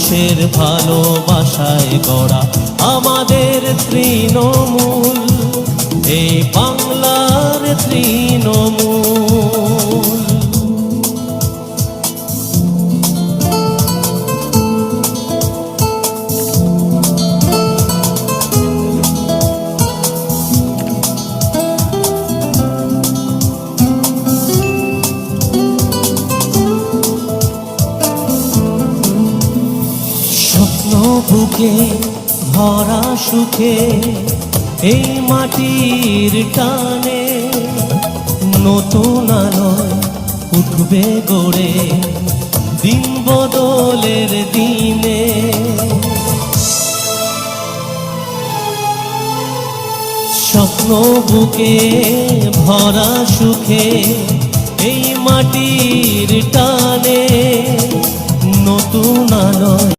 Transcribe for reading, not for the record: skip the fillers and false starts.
মানুষের ভালোবাসায় গড়া আমাদের তৃণমূল, এই বাংলার তৃণমূল। স্বপ্ন বুকে ভরা সুখে এই মাটির টানে নতুন আলোয় উঠবে গড়ে দিন বদলের দিনে। স্বপ্ন বুকে ভরা সুখে এই মাটির টানে নতুন আলোয়